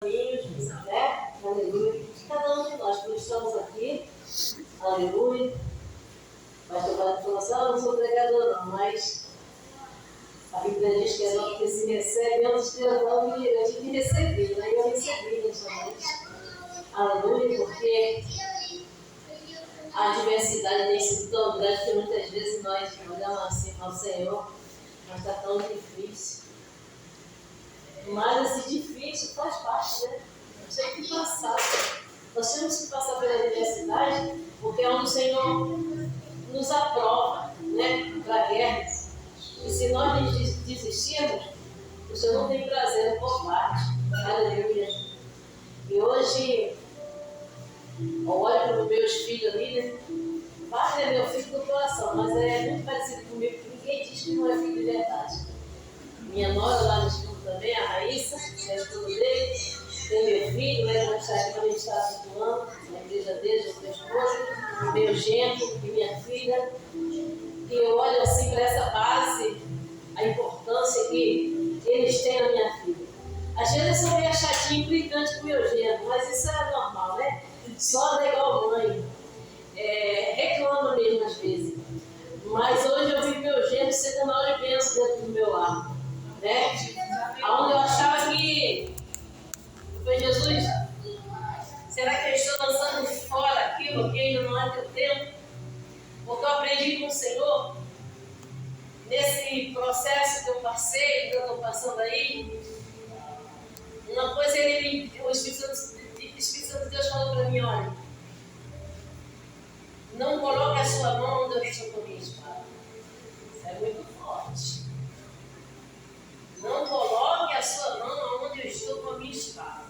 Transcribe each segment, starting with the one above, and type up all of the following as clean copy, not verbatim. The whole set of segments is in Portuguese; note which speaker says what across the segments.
Speaker 1: Né? Aleluia. Cada um de nós, quando estamos aqui, aleluia. Mas eu falo assim, eu não sou pregador não, mas a Bíblia diz que é não que se recebe antes de eu tive que receber, né? Eu recebi nessa noite. Aleluia, porque a adversidade tem sido tão grande que muitas vezes nós olhamos assim ao Senhor, mas está tão difícil. Mas esse difícil faz parte, né? Nós temos que passar. Nós temos que passar pela adversidade, porque é onde o Senhor nos aprova, né? Para guerras. E se nós desistirmos, o Senhor não tem prazer no combate. Aleluia. E hoje, eu olho para os meus filhos ali, né? Vai, é meu filho do coração, mas é muito parecido comigo, porque ninguém diz que não é filho de verdade. Minha nora lá no estudo também, a Raíssa, é estudo dele. Tem meu filho, né? Quando a gente está estudando na igreja dele, o meu esposo, meu genro e minha filha. E eu olho assim para essa base, a importância que eles têm na minha vida. Às vezes eu sou meio chatinho, implicante com o meu genro, mas isso é normal, né? Só igual mãe. Reclama mesmo às vezes. Mas hoje eu vi meu genro ser canal de bênção dentro do meu lar. Né? Onde eu achava que foi Jesus, será que eu estou lançando fora aquilo que ainda não é teu tempo? Porque eu aprendi com o Senhor nesse processo que eu passei, que eu estou passando aí. Uma coisa o Espírito Santo de Deus falou para mim: olha, não coloque a sua mão onde eu estou com a minha espada. Isso é muito forte. Não coloque a sua mão onde eu estou com a minha espada.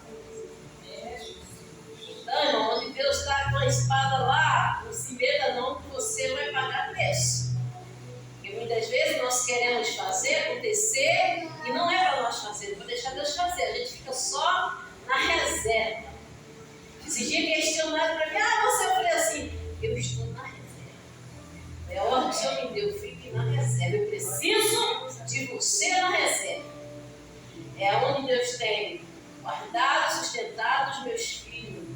Speaker 1: Então, irmão, onde Deus está com a espada lá, não se meta não, que você vai pagar preço. Porque muitas vezes nós queremos fazer acontecer e não é para nós fazer, é para deixar Deus fazer. A gente fica só na reserva. Esse dia questionaram para mim: você, eu falei assim, eu estou na reserva. É a ordem que o Senhor me deu, fique na reserva. Eu preciso de você na reserva. É onde Deus tem guardado, sustentado os meus filhos.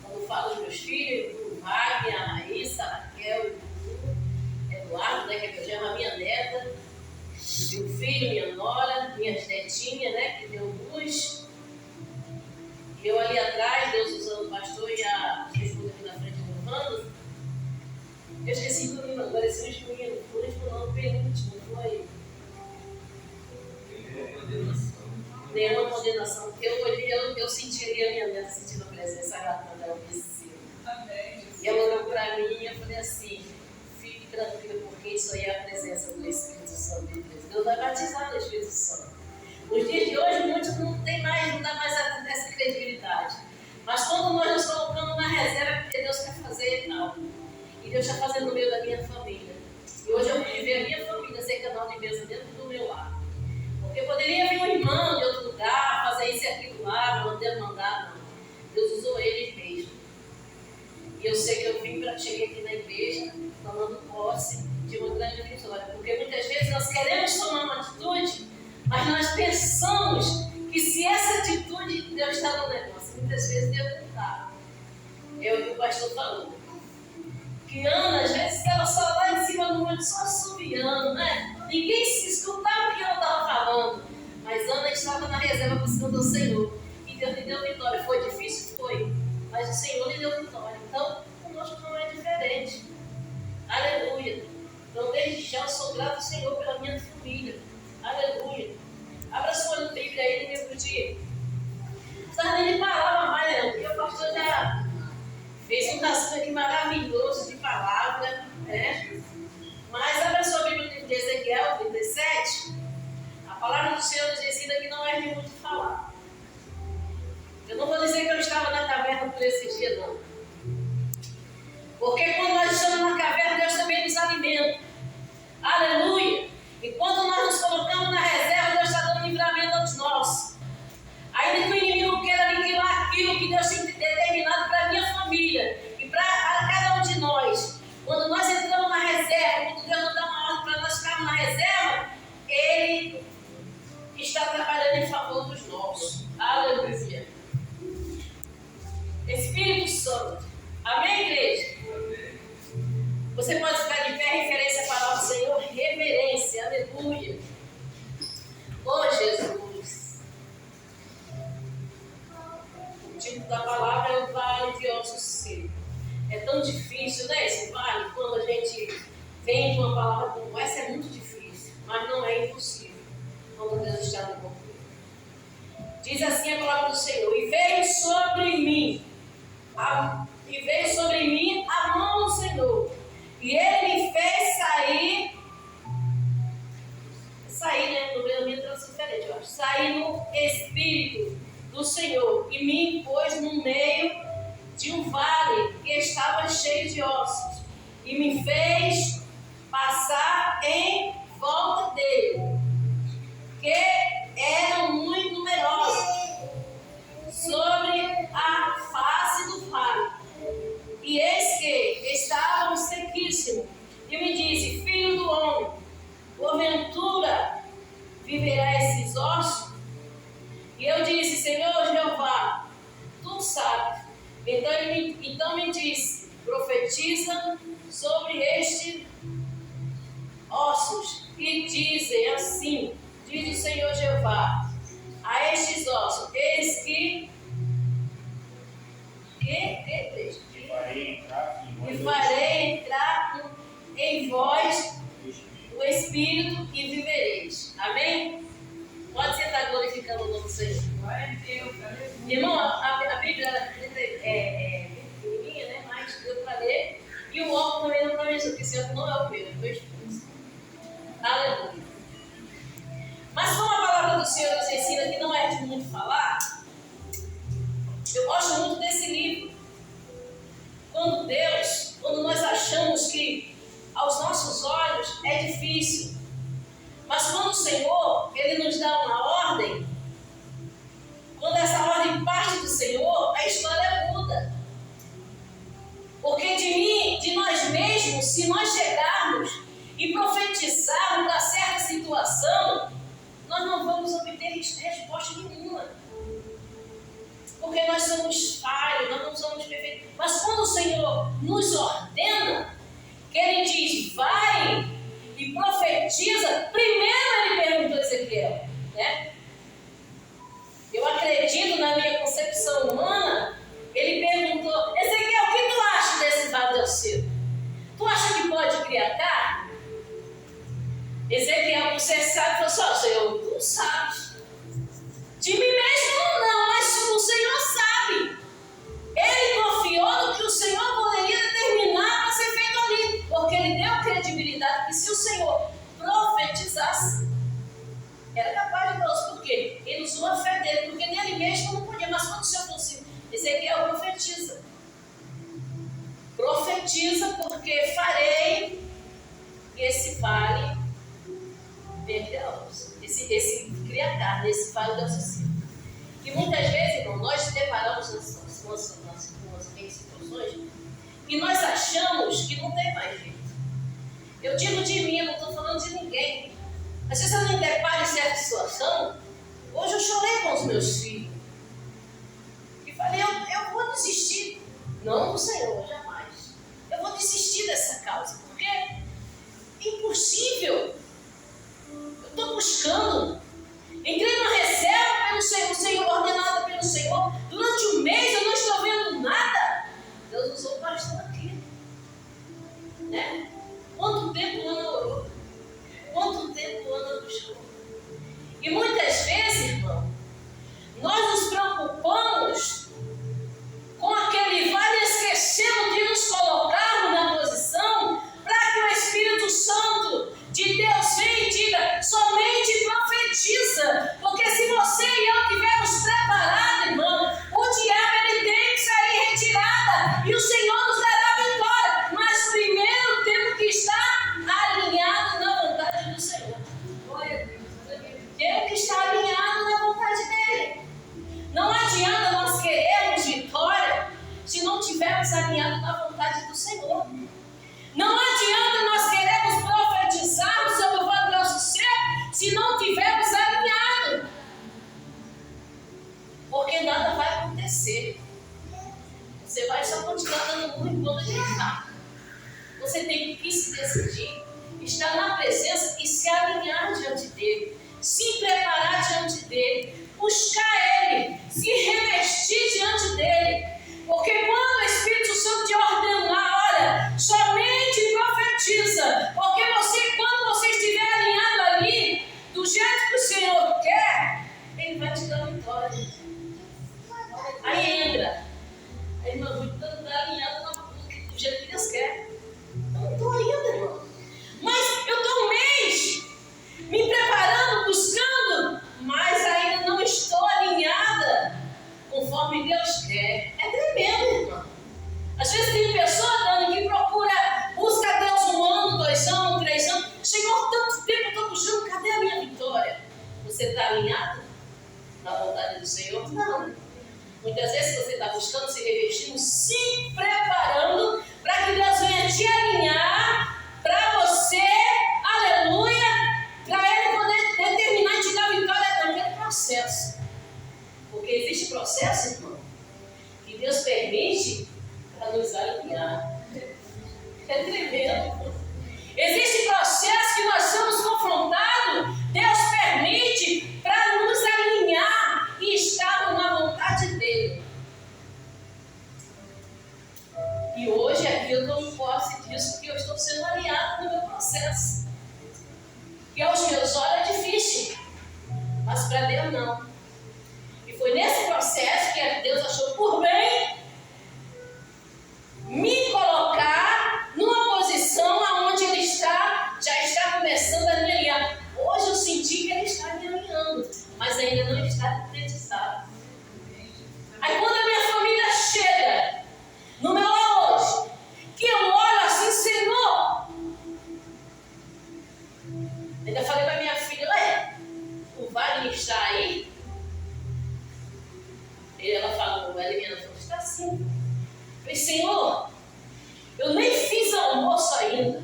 Speaker 1: Quando eu falo dos meus filhos, o Wagner, a Raíssa, a Raquel, o Eduardo, né, que eu chamo a minha neta, meu filho, minha nora, minhas netinhas, né, que deu luz. E eu ali atrás, Deus usando o pastor e a esposa aqui na frente louvando. Eu esqueci do menino, agora esse último menino, o último não, o penúltimo, foi. Nenhuma condenação, porque eu senti ali a minha neta sentindo a presença grata dela descendo. E ela olhou para mim e eu falei assim: fique tranquila, porque isso aí é a presença do Espírito Santo de Deus. Deus vai batizar no Espírito Santo. Nos dias de hoje, muitos não dá mais essa credibilidade. Mas quando nós nos colocamos na reserva, é porque Deus quer fazer algo. E Deus está fazendo no meio da minha família. E hoje eu pude ver a minha família ser canal de bênção dentro do meu lar. Porque poderia vir um irmão de outro lugar, fazer isso e aquilo lá, mandar, não. Deus usou eles mesmo. E eu sei que eu cheguei aqui na igreja, tomando posse de uma grande vitória. Porque muitas vezes nós queremos tomar uma atitude, mas nós pensamos que se essa atitude Deus está no negócio, muitas vezes Deus não está. É o que o pastor falou. Que Ana, às vezes, ela só lá em cima do monte, só assobiando, né? Ninguém se escutava o que ela estava falando. Mas Ana estava na reserva buscando o Senhor. E Deus lhe deu vitória. Foi difícil? Foi. Mas o Senhor lhe deu vitória. Então, conosco não é diferente. Aleluia. Então, desde já, eu sou grato ao Senhor pela minha família. Aleluia. Abra sua Bíblia aí no livro de... Não precisava nem de palavra mais, não. Porque o pastor já fez um rascunho aqui maravilhoso de palavra, né? Mas abra sua Bíblia no livro de Ezequiel 37. A palavra do Senhor nos ensina que não é de muito falar. Eu não vou dizer que eu estava na caverna por esses dias, não. Porque quando nós estamos na caverna, Deus também nos alimenta. Aleluia! Enquanto nós nos colocamos na reserva, Deus está dando livramento aos nossos. Ainda que o inimigo queira aniquilar aquilo que Deus tem determinado para a minha família e para cada um de nós. Quando nós entramos na reserva, quando Deus nos dá uma ordem para nós ficarmos na reserva, Ele está trabalhando em favor dos nossos. Aleluia. título da palavra é o Vale de Ossos Secos. É tão difícil, né, esse vale? Quando a gente vem de uma palavra como essa, é muito difícil, mas não é impossível, quando Deus está no controle. Diz assim a palavra do Senhor: e veio sobre mim a mão do Senhor, e Ele me fez sair, né, no meu traço diferente, eu acho, sair no Espírito do Senhor, e me pôs no meio de um vale que estava cheio de ossos, e me fez passar em volta dele, que eram muito numerosos, sobre a face do vale, e eis que estavam sequíssimos. E me disse: filho do homem, porventura viverá esses ossos? E eu disse: Senhor Jeová, tu sabes. Então me disse: profetiza sobre estes ossos, e dizem assim: diz o Senhor Jeová a estes ossos: eis que farei entrar em vós o Espírito e vivereis. Amém? Pode sentar glorificando o nome do Senhor. Irmão, a Bíblia é pequenininha, né? Mas deu para ler. E o óculos também não está vendo, porque esse óculos não é o meu, é o meu esposo. Aleluia. Mas como a palavra do Senhor nos ensina que não é de muito falar, eu gosto muito desse livro. Quando nós achamos que aos nossos olhos é difícil, mas quando o Senhor, Ele nos dá uma ordem, quando essa ordem parte do Senhor, a história muda. Porque de nós mesmos, se nós chegarmos e profetizarmos da certa situação, nós não vamos obter resposta nenhuma. Porque nós somos falhos, nós não somos perfeitos. Mas quando o Senhor nos ordena, que Ele diz: vai e profetiza, primeiro Ele perguntou a Ezequiel, né? Eu acredito, na minha concepção humana, Ele perguntou: Ezequiel, o que tu acha desse vale de ossos? Tu acha que pode criar carne? Ezequiel, você sabe, falou assim: Senhor, tu sabes. De mim mesmo não, mas o Senhor sabe. Ele confiou no que o Senhor poderia determinar para ser feito ali, porque Ele deu credibilidade que se o Senhor profetizasse, era capaz de nós. Por quê? Ele usou a fé dele, porque nele mesmo não podia. Mas quando o Senhor fosse, Ezequiel, profetiza. Profetiza, porque farei esse vale perder ossos. Esse cria carne, esse vale de ossos. E muitas vezes, irmão, nós nos deparamos nas situações e nós achamos que não tem mais jeito. Eu digo de mim, eu não estou falando de ninguém. Às vezes eu me deparo em certa situação. Hoje eu chorei com os meus filhos e falei: eu vou desistir. Não do Senhor, jamais. Eu vou desistir dessa causa, porque é impossível. Eu estou buscando. Entrei numa reserva pelo Senhor, ordenada pelo Senhor. Durante um mês eu não estou vendo nada. Deus usou o pastor aqui, né? Quanto tempo Ana orou? Quanto tempo Ana buscou? E muitas vezes, irmão, nós nos preocupamos com aquele vale e esquecemos de nos colocarmos na posição para que o Espírito Santo de Deus venha e diga: somente profetiza. Porque se você e eu estivermos preparados, irmão, o diabo ele tem que sair retirada e o Senhor nos dará vitória. Mas primeiro temos que estar alinhado na vontade do Senhor. Temos que estar alinhado na vontade dele. Não adianta nós querermos vitória se não estivermos alinhados na vontade do Senhor. Não adianta nós querermos profetizar sobre o vale do nosso ser se não estivermos alinhados. Porque nada vai acontecer. Você vai só continuar dando muito enquanto a gente está. Você tem que se decidir, estar na presença e se alinhar diante dele, se preparar diante dele, buscar ele, se revestir diante dele. conforme Deus quer. É tremendo, irmão. Às vezes tem pessoa, Dani, que busca Deus 1 ano, 2 anos, 3 anos. Senhor, tanto tempo eu estou buscando, cadê a minha vitória? Você está alinhado na vontade do Senhor? Não. Muitas vezes você está buscando, se revestindo, se preparando para que Deus venha te alinhar para você, aleluia, para Ele poder determinar e te dar vitória naquele processo. Porque existe processo, irmão, que Deus permite para nos alinhar. É tremendo. Existe processo que nós somos confrontados, Deus permite para nos alinhar e estarmos na vontade dEle. E hoje aqui eu estou em posse disso, porque eu estou sendo alinhado no meu processo. Que aos meus olhos é difícil, mas para Deus não. E foi nesse processo que Deus achou por bem me colocar numa posição onde Ele já está começando a me alinhar. Hoje eu senti que Ele está me alinhando, mas ainda não está concretizado. Aí quando a minha família chega no meu lar hoje, que eu olho assim, Senhor, ainda falei para minha filha, o Wagner está aí? E ela falou, ela falou, está sim. Eu falei, Senhor, eu nem fiz almoço ainda.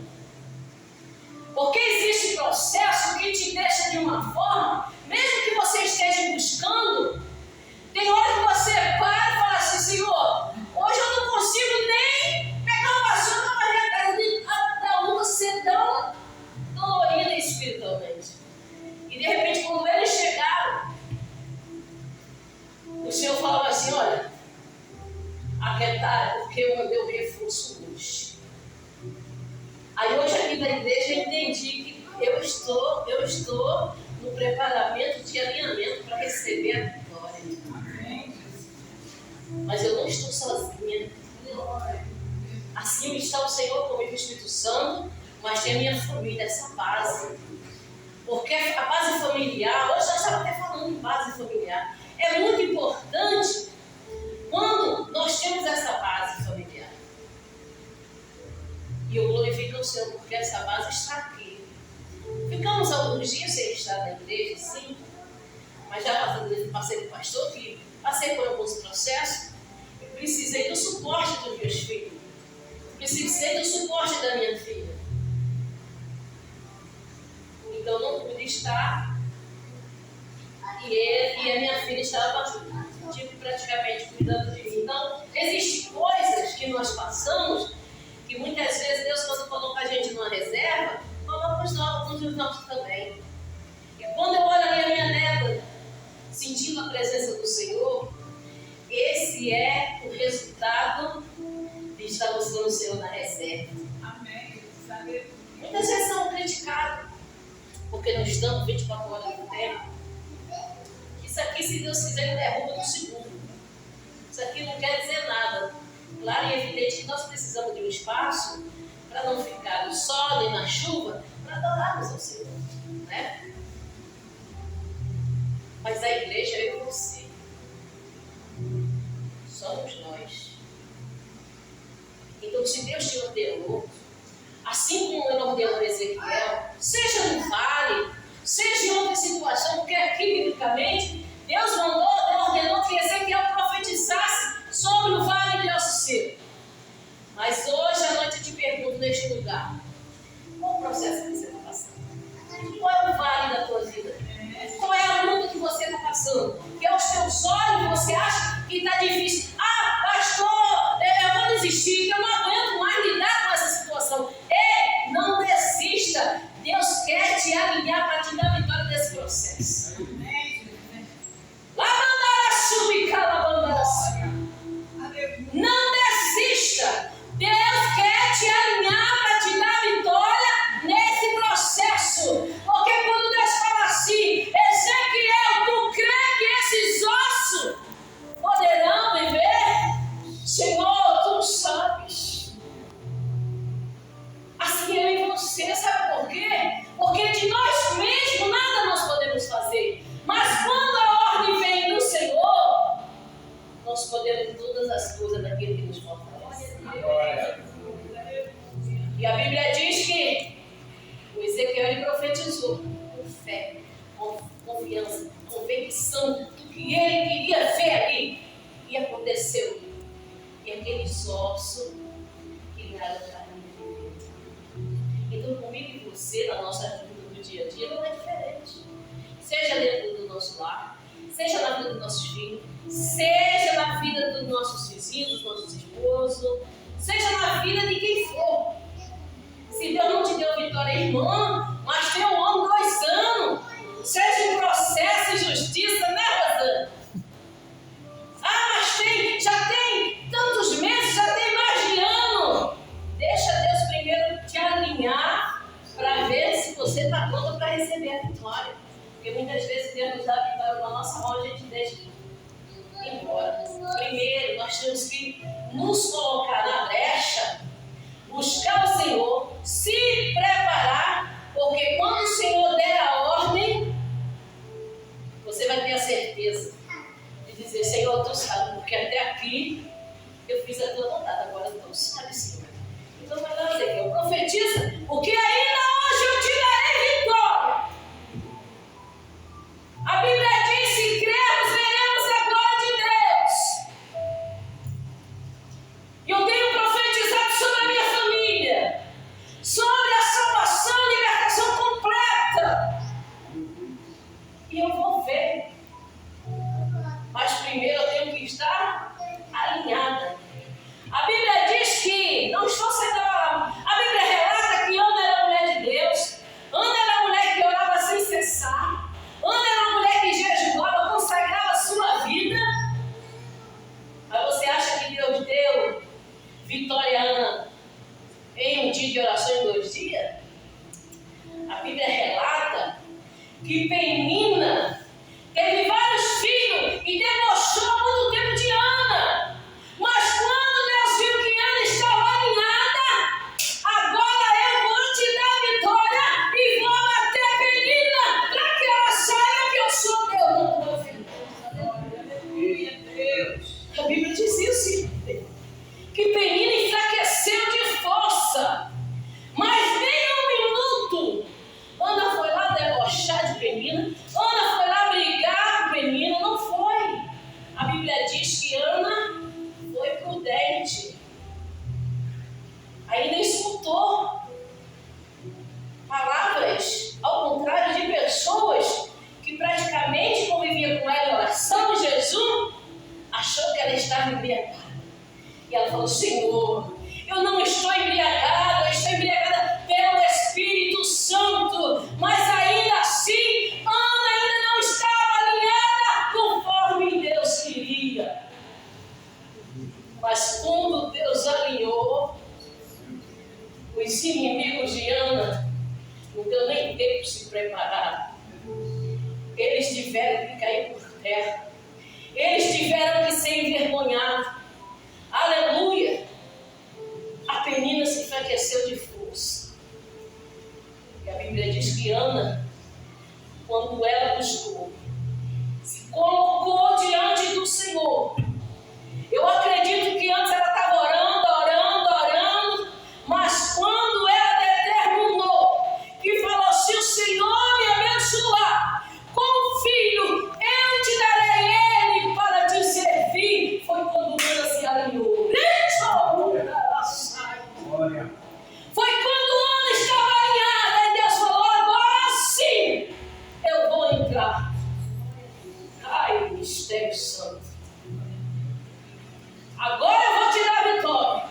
Speaker 1: Porque existe processo que te deixa de uma forma, mesmo que você esteja buscando, tem hora que você para e fala assim, Senhor, hoje eu não consigo nem pegar uma vassoura para varrer a casa da lua, ser tão dolorida espiritualmente. E de repente, quando eles chegaram, o Senhor falava assim, olha, aquietar, porque eu mandei o reforço hoje. Aí hoje aqui na igreja eu entendi que eu estou no preparamento de alinhamento para receber a vitória. Mas eu não estou sozinha. Assim está o Senhor comigo, o Espírito Santo, mas tem a minha família, essa base. Porque a base familiar, hoje nós estávamos até falando em base familiar, é muito importante quando nós temos essa base familiar. E eu glorifico o Senhor porque essa base está aqui. Ficamos alguns dias sem estar na igreja, sim, mas já passei com o pastor, que passei por alguns processos, e precisei do suporte dos meus filhos, precisei do suporte da minha filha. Então não pude estar, e a minha filha estava praticamente cuidando de mim. Então, existem coisas que nós passamos que muitas vezes Deus, quando coloca a gente numa reserva, coloca os nossos também. E quando eu olho ali a minha neta, sentindo a presença do Senhor, esse é o resultado de estar buscando o Senhor na reserva. Amém. Muitas vezes são criticados, porque não estamos 24 horas no tempo. Isso aqui, se Deus quiser, Ele derruba no segundo. Isso aqui não quer dizer nada. Claro e evidente que nós precisamos de um espaço para não ficar no sol e na chuva, para adorarmos ao Senhor, né? Mas a igreja é eu e você. Somos nós. Então, se Deus te ordenou, assim como Ele ordenou Ezequiel, seja no vale, seja em outra situação, porque aqui, biblicamente, Deus ordenou que Ezequiel profetizasse sobre o vale de ossos secos. Mas hoje à noite eu te pergunto neste lugar, qual o processo que você está passando? Qual é o vale da tua vida? Qual é a luta que você está passando? Que aos teus olhos você acha que está difícil. Ah, pastor, eu vou desistir, eu não aguento mais lidar com essa situação. Ei, não desista. Deus quer te alinhar para te dar vitória desse processo. Lá mandará subir, calabando. nós podemos todas as coisas daquele que nos fortalece. E a Bíblia diz que o Ezequiel ele profetizou com fé, com confiança, convicção do que ele queria ver ali. E aconteceu. E aqueles ossos criaram carne. Então, comigo e você, na nossa vida do dia a dia, não é diferente. Seja dentro do nosso lar, seja na vida dos nossos filhos, seja na vida dos nossos vizinhos, dos nossos esposos, seja na vida de quem for. Se Deus não te deu vitória, irmã, mas tem 1 ano, 2 anos, seja em processo e justiça, né, Rosana? Ah, mas já tem tantos meses, já tem mais de ano. Deixa Deus primeiro te alinhar para ver se você está pronto para receber a vitória. Porque muitas vezes Deus nos dá a vitória na nossa mão e a gente deixa ir embora. Primeiro, nós temos que nos colocar na brecha, buscar o Senhor, se preparar, porque quando o Senhor der a ordem, você vai ter a certeza de dizer: Senhor, tu sabe, porque até aqui eu fiz a tua vontade, agora tu sabe, Senhor. Então vai lá, Ezequiel, profetiza, porque ainda hoje eu te darei vitória. A Bíblia diz: se cremos, veremos a glória de Deus. E eu tenho profetizado sobre a minha família, sobre a salvação e libertação completa. E eu vou ver. Mas primeiro eu tenho que estar alinhada. A Bíblia diz que, não estou saindo da palavra, a Bíblia relata que Ana era mulher de Deus, Ana era mulher que orava sem cessar, Ana era mulher que jejuava, consagrava a sua vida. Mas você acha que Deus deu vitória a Ana em um dia de oração em 2 dias? A Bíblia relata que Penina teve vários filhos e debochou muito tempo de Ana. Mas quando Deus viu que Ana estava alinhada, agora eu vou te dar a vitória e vou bater Penina para que ela saiba que eu sou Deus, não tua filha. A Bíblia diz isso, que Penina enfraqueceu de força, mas nem um minuto Ana foi lá debochar de Penina, Ana foi lá brigar com Penina, não foi. A Bíblia diz que Ana foi prudente, ainda escutou palavras, ao contrário de pessoas que praticamente conviviam com ela em oração, Jesus achou que ela estava embriagada. E ela falou: Senhor, eu não estou embriagada, eu estou embriagada pelo Espírito Santo, mas ainda assim, Ana ainda não estava alinhada conforme Deus queria. Mas quando Deus alinhou, os inimigos de Ana não deu nem tempo de se preparar. Eles tiveram que cair por terra, eles tiveram que ser envergonhados. Aleluia! A Penina se enfraqueceu de força. E a Bíblia diz que Ana, quando ela buscou, se colocou diante do Senhor. Eu acredito que antes ela estava orando, mas quando ela determinou que falou: se o Senhor me abençoar com um filho, eu te darei ele para te servir. Foi quando Ana se alinhou. Foi quando Ana estava alinhada e Deus falou: agora sim eu vou entrar. Ai, mistério santo. Agora eu vou te dar a vitória.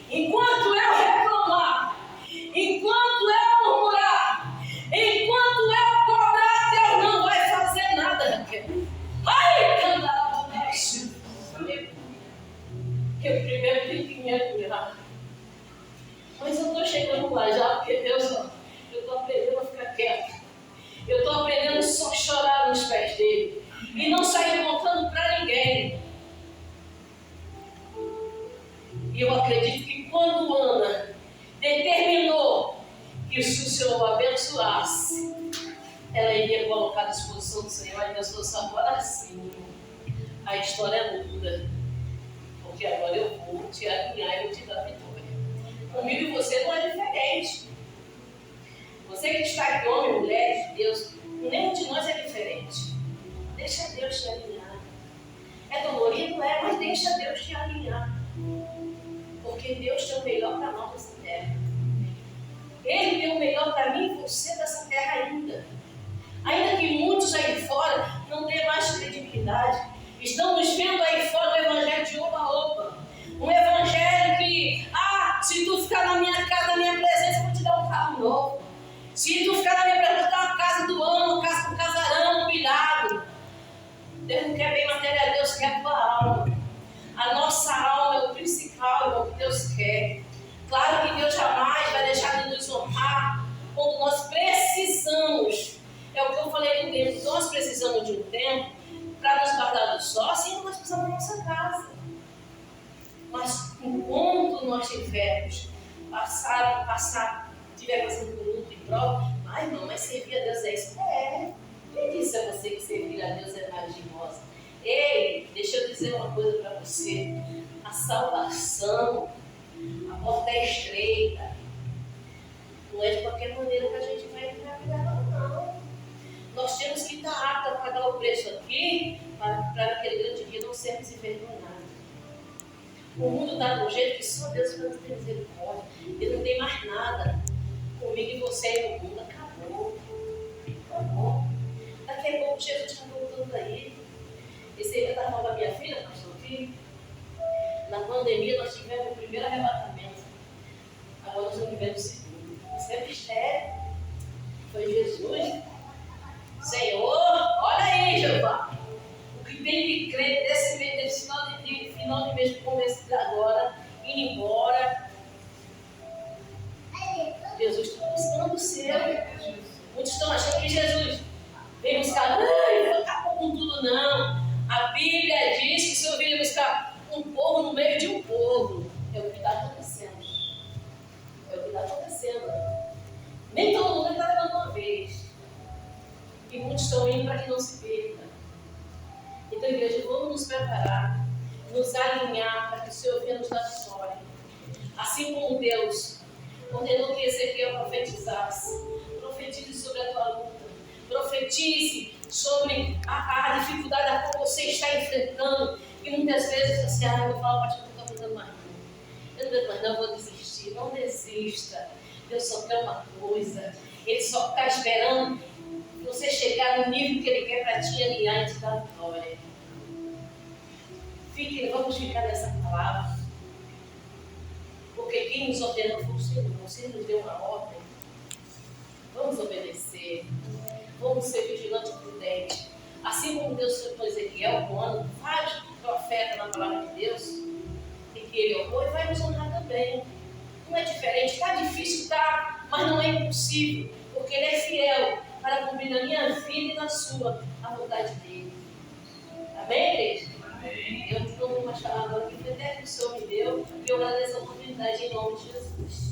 Speaker 1: Enquanto eu reclamar, enquanto eu murmurar, enquanto eu cobrar, Deus não vai fazer nada, Raquel. Ai, cantar o resto. Eu primeiro tenho que me admirar. Mas eu estou chegando lá já, porque Deus, eu estou aprendendo a ficar quieta. Eu estou aprendendo só a chorar nos pés dele. E não sair contando para ninguém. E eu acredito que quando Ana determinou que se o Senhor a abençoasse, ela iria colocar à disposição do Senhor. E Deus falou: agora sim, a história muda. Porque agora eu vou te alinhar e eu te dar vitória. Comigo e você não é diferente. Você que está aqui, homem, mulher de Deus, nenhum de nós é diferente. Deixa Deus te alinhar. É dolorido, é, mas deixa Deus te alinhar. Porque Deus tem o melhor para nós nessa terra. Ele tem o melhor para mim e você dessa terra ainda. Ainda que muitos aí fora não tenham mais credibilidade. Estamos vendo aí fora o evangelho de oba-oba. Um evangelho que, se tu ficar na minha casa, na minha presença, eu vou te dar um carro novo. Se tu ficar na minha presença, eu vou te dar uma casa do ano, uma casa com casarão, um pilhado. Deus não quer bem matéria, Deus quer a tua alma. A nossa alma é o principal, é o que Deus quer. Claro que Deus jamais vai deixar de nos honrar quando nós precisamos. É o que eu falei no tempo. Nós precisamos de um tempo para nos guardar do sol, assim nós precisamos da nossa casa. Mas enquanto nós tivermos estiver passando por luta e prova, irmão, mas servir a Deus é isso. Quem disse a você que servir a Deus é marginosa? Ei, deixa eu dizer uma coisa para você. A salvação, a porta é estreita. Não é de qualquer maneira que a gente vai entrar nela, não. Nós temos que estar aptos a pagar o preço aqui para aquele grande dia não sermos envergonhados. O mundo está de um jeito que só Deus vai ter misericórdia. Ele não tem mais nada. Comigo e você aí no mundo acabou. Acabou. Daqui a pouco Jesus está voltando aí. Esse aí eu estava falando da minha filha, pastor Filho. Na pandemia nós tivemos o primeiro arrebatamento. Agora nós vamos viver o segundo. Isso é mistério. Foi Jesus. Senhor, olha aí, Jeová. O que tem que crer desse final de mês, começo de agora, indo embora. Jesus está buscando o seu. Muitos estão achando que Jesus vem buscar, não acabou com tudo, não. A Bíblia diz que o Senhor veio buscar um povo no meio de um povo. É o que está acontecendo. É o que está acontecendo. Nem todo mundo está levando uma vez. E muitos estão indo para que não se perca. Então, igreja, vamos nos preparar, nos alinhar para que o Senhor venha nos dar vitória. Assim como Deus ordenou que Ezequiel profetizasse. Profetize sobre a tua luta. Profetize sobre a dificuldade a qual você está enfrentando. E muitas vezes assim, eu vou falar, pastor, eu não estou aguentando mais. Eu não aguento mais, não, eu vou desistir. Não desista. Deus só quer uma coisa. Ele só está esperando você chegar no nível que Ele quer para te alinhar e te dar vitória. Vamos ficar nessa palavra. Porque quem nos ordenou foi o Senhor. O Senhor nos deu uma ordem. Vamos obedecer. Vamos ser vigilantes e prudentes. Assim como Deus fez com Ezequiel, honrando vários profetas na palavra de Deus, e que Ele honrou, e vai nos honrar também. Não é diferente. Está difícil, tá, mas não é impossível. Porque Ele é fiel para cumprir na minha vida e na sua a vontade dEle. Amém, igreja? Amém. Eu não vou mais falar agora, porque até que o Senhor me deu, e eu agradeço a oportunidade em nome de Jesus.